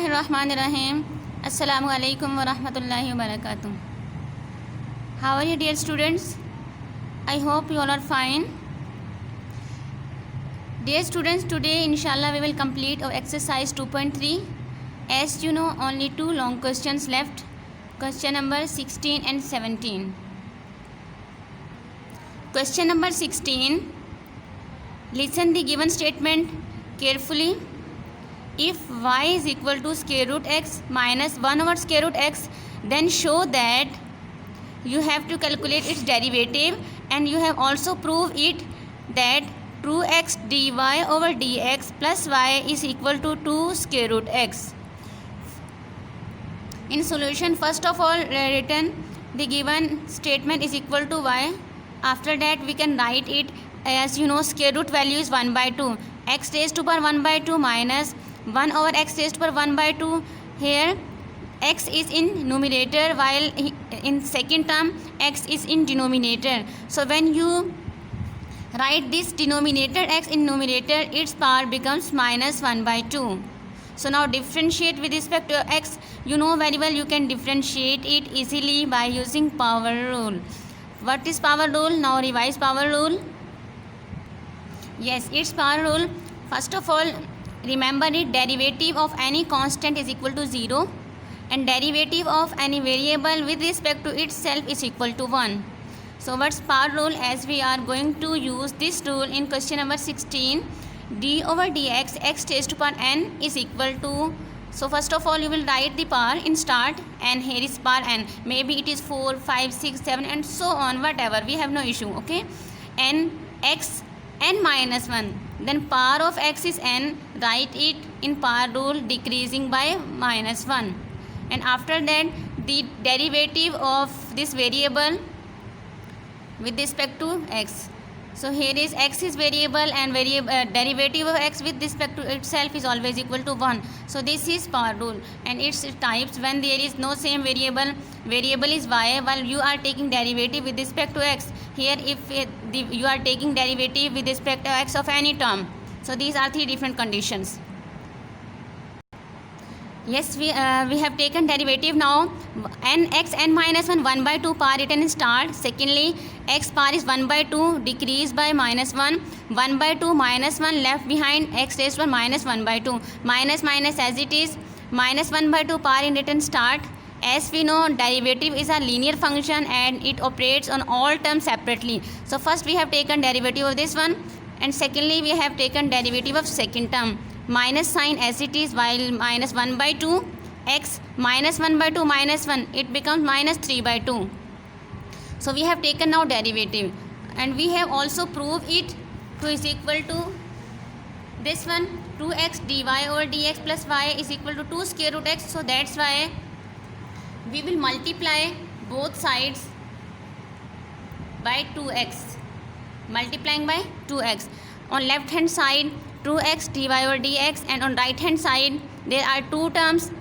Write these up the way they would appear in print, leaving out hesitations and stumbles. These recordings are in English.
Bismillahirrahmanirrahim. Assalamu alaikum wa rahmatullahi wa barakatuh. How are you, dear students? I hope you all are fine. Dear students, today inshallah we will complete our exercise 2.3. As you know, only two long questions left. Question number 16 and 17. Question number 16. Listen the given statement carefully. If y is equal to square root x minus 1 over square root x, then show that you have to calculate its derivative, and you have also proved it that 2x dy over dx plus y is equal to 2 square root x. In solution, first of all, written the given statement is equal to y. After that, we can write it as, you know, square root value is 1 by 2. X raised to power 1 by 2 minus 1 over x raised to power 1 by 2. Here x is in numerator, while in second term x is in denominator. So when you write this denominator x in numerator, its power becomes minus 1 by 2. So now differentiate with respect to x. You know very well, you can differentiate it easily by using power rule. What is power rule? Now revise power rule. Yes, its power rule. First of all, remember it, derivative of any constant is equal to 0, and derivative of any variable with respect to itself is equal to 1. So what's power rule? As we are going to use this rule in question number 16, d over dx x raised to power n is equal to, so first of all you will write the power in start, and here is power n. Maybe it is 4, 5, 6, 7 and so on, whatever, we have no issue, okay. n x n minus 1, then power of x is n, write it in power rule decreasing by minus 1, and after that the derivative of this variable with respect to x. So here is x is variable, and derivative of x with respect to itself is always equal to 1. So this is power rule, and its types: when there is no same variable is y, while you are taking derivative with respect to x. Here if you are taking derivative with respect to x of any term. So these are three different conditions. Yes, we have taken derivative. Now n x n minus 1 1 by 2 power written in start. Secondly, x power is 1 by 2 decreased by minus 1, 1 by 2 minus 1 left behind, x raised to minus 1 by 2, minus minus as it is, minus 1 by 2 power in written start. As we know, derivative is a linear function and it operates on all terms separately. So first we have taken derivative of this one, and secondly we have taken derivative of second term. Minus sign as it is, while minus 1 by 2 x minus 1 by 2 minus 1, it becomes minus 3 by 2. So we have taken now derivative, and we have also proved it to is equal to this one, 2x dy over dx plus y is equal to 2 square root x. So that's why we will multiply both sides by 2x, multiplying by 2x. On left hand side 2x dy over dx, and on right hand side there are two terms.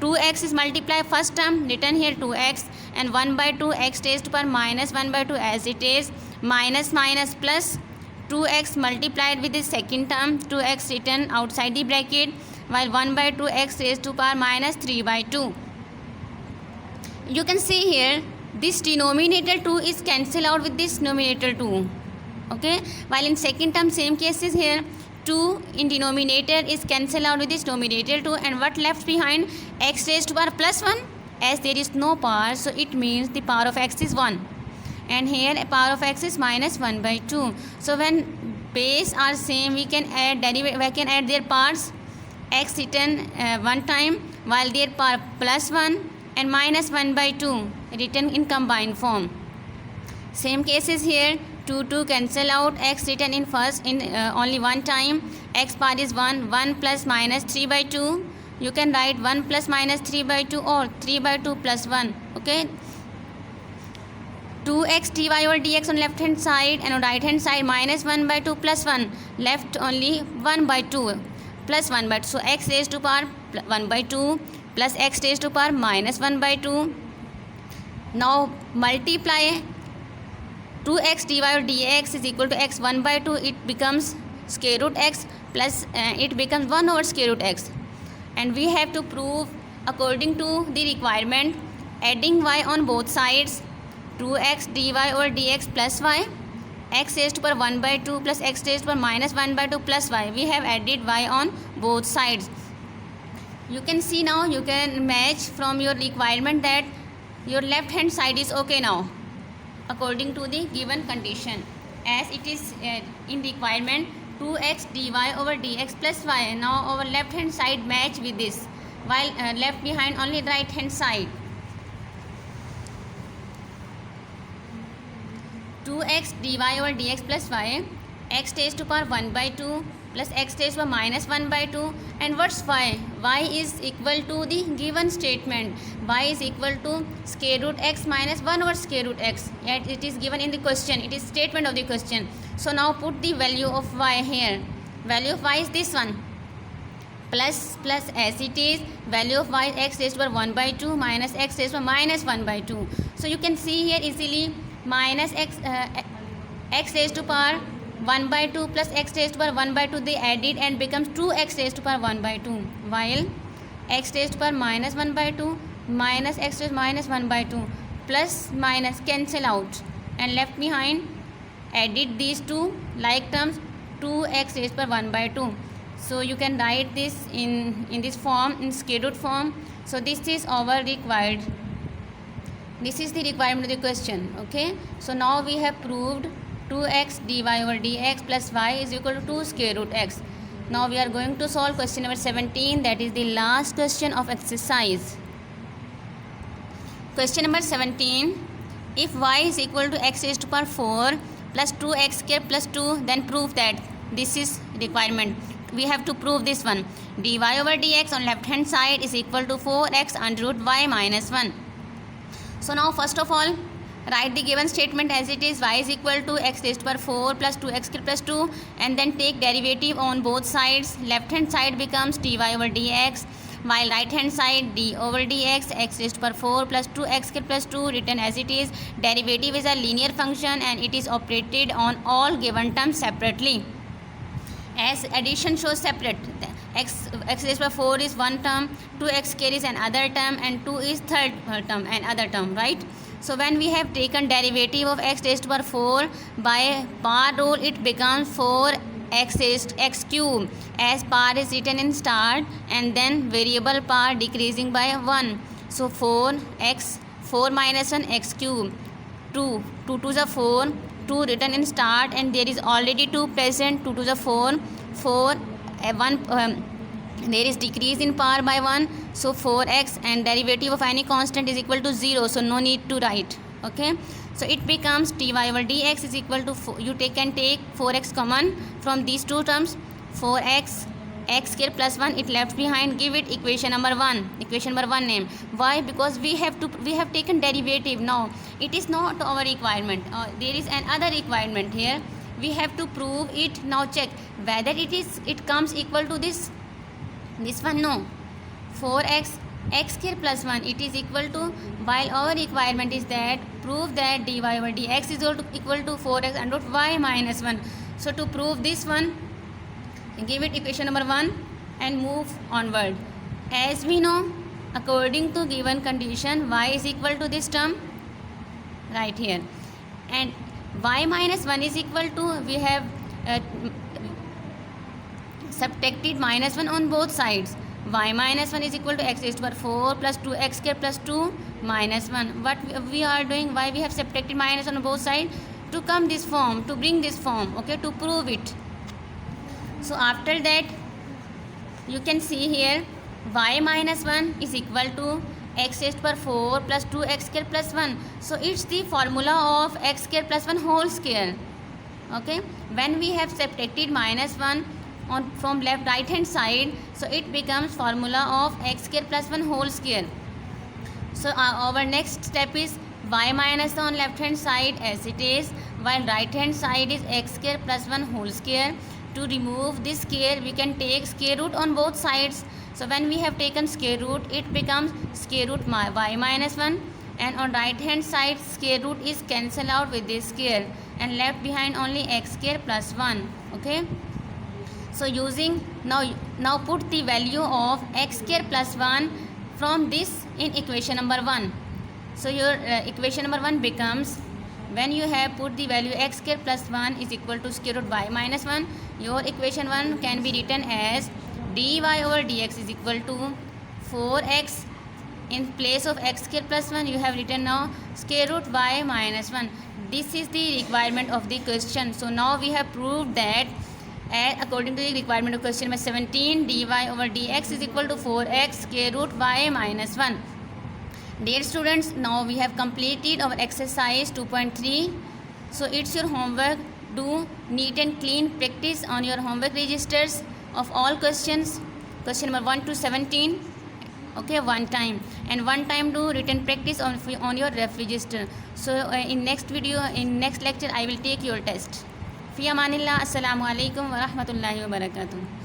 2x is multiplied first term, written here 2x, and 1 by 2 x raised to power minus 1 by 2 as it is, minus minus plus 2x multiplied with the second term, 2x written outside the bracket, while 1 by 2 x raised to power minus 3 by 2. You can see here this denominator 2 is cancelled out with this numerator 2, okay, while in second term same case is here, 2 in denominator is cancelled out with this numerator 2, and what left behind, x raised to power plus 1. As there is no power, so it means the power of x is 1, and here power of x is minus 1 by 2. So when base are same, we can add their powers, x written one time, while their power plus 1 and minus 1 by 2 written in combined form. Same case is here, 2 cancel out, x written in first in only one time, x power is 1, 1 plus minus 3 by 2. You can write 1 plus minus 3 by 2 or 3 by 2 plus 1, okay. 2x dy over dx on left hand side, and on right hand side minus 1 by 2 plus 1, left only 1 by 2 plus 1 by 2. So x raised to power 1 by 2 plus x raised to power minus 1 by 2. Now multiply 2x dy over dx is equal to x 1 by 2, it becomes square root x plus it becomes 1 over square root x. and we have to prove according to the requirement adding y on both sides 2x dy over dx plus y x raised to power 1 by 2 plus x raised to power minus 1 by 2 plus y. We have added y on both sides. You can see now, you can match from your requirement that your left hand side is okay now according to the given condition, as it is in requirement 2x dy over dx plus y. Now our left hand side match with this, while left behind only right hand side. 2x dy over dx plus y, x raised to power 1 by 2 plus x raised to power minus 1 by 2, and what's y? Y is equal to the given statement, y is equal to square root x minus 1 over square root x, yet it is given in the question, it is statement of the question. So now put the value of y here. Value of y is this one, plus as it is, value of y x raised to power 1 by 2 minus x raised to power minus 1 by 2. So you can see here easily minus x raised to power 1 by 2 plus x raised to power 1 by 2, they added and becomes 2x raised to power 1 by 2, while x raised to power minus 1 by 2 minus x raised to minus 1 by 2 plus minus cancel out, and left behind added these two like terms 2x raised to power 1 by 2. So you can write this in this form, in square root form. So this is our required, this is the requirement of the question. Okay, so now we have proved 2x dy over dx plus y is equal to 2 square root x. Now we are going to solve question number 17, that is the last question of exercise. Question number 17, if y is equal to x raised to power 4 plus 2x square plus 2, then prove that. This is requirement. We have to prove this one. dy over dx on left hand side is equal to 4x under root y minus 1. So now first of all, write the given statement as it is, y is equal to x raised to power 4 plus 2x square plus 2, and then take derivative on both sides. Left hand side becomes dy over dx, while right hand side d over dx, x raised to power 4 plus 2x square plus 2 written as it is. Derivative is a linear function and it is operated on all given terms separately, as addition shows separate. X raised to power 4 is one term, 2x square is another term, and 2 is third term, another term, right? So when we have taken derivative of x raised to power 4 by power rule, it becomes 4x raised x cube, as power is written in start and then variable power decreasing by 1. So 4x, 4 minus 1 x cube, 2 to the 4, 2 written in start and there is already 2 present, 2 to the 4, 4 1 there is decrease in power by 1, so 4x, and derivative of any constant is equal to 0, so no need to write. Okay, so it becomes dy over dx is equal to 4, you can take 4x common from these two terms, 4x x square plus 1, it left behind, give it equation number 1, equation number 1 name. Why? Because we have taken derivative. Now it is not our requirement, there is another requirement here, we have to prove it. Now check whether it comes equal to this one. No, 4x x square plus 1 it is equal to, while our requirement is that prove that dy over dx is equal to 4x under root y minus 1. So to prove this one, give it equation number 1 and move onward. As we know, according to given condition, y is equal to this term right here, and y minus 1 is equal to, we have subtracted minus 1 on both sides. Y minus 1 is equal to x raised to power 4 plus 2x square plus 2 minus 1. What we are doing, why we have subtracted minus 1 on both sides? To come this form, to bring this form, okay, to prove it. So after that, you can see here y minus 1 is equal to x raised to power 4 plus 2x square plus 1. So it's the formula of x square plus 1 whole square. Okay, when we have subtracted minus 1 from right hand side, so it becomes formula of x square plus 1 whole square. So our next step is y minus on left hand side as it is, while right hand side is x square plus 1 whole square. To remove this square, we can take square root on both sides. So when we have taken square root, it becomes square root y minus 1, and on right hand side square root is cancelled out with this square and left behind only x square plus 1. Okay, so using now Now put the value of x square plus 1 from this in equation number 1. So your equation number 1 becomes, when you have put the value x square plus 1 is equal to square root y minus 1, your equation 1 can be written as dy over dx is equal to 4x. In place of x square plus 1 you have written now square root y minus 1. This is the requirement of the question. So now we have proved that according to the requirement of question number 17, dy over dx is equal to 4x square root y minus 1. Dear students, now we have completed our exercise 2.3. So it's your homework. Do neat and clean practice on your homework registers of all questions, question number 1 to 17. Okay, one time, and one time do written practice on your ref register. So in next video, in next lecture, I will take your test. Fi amanillah. Assalamu alaikum wa rahmatullahi wa barakatuh.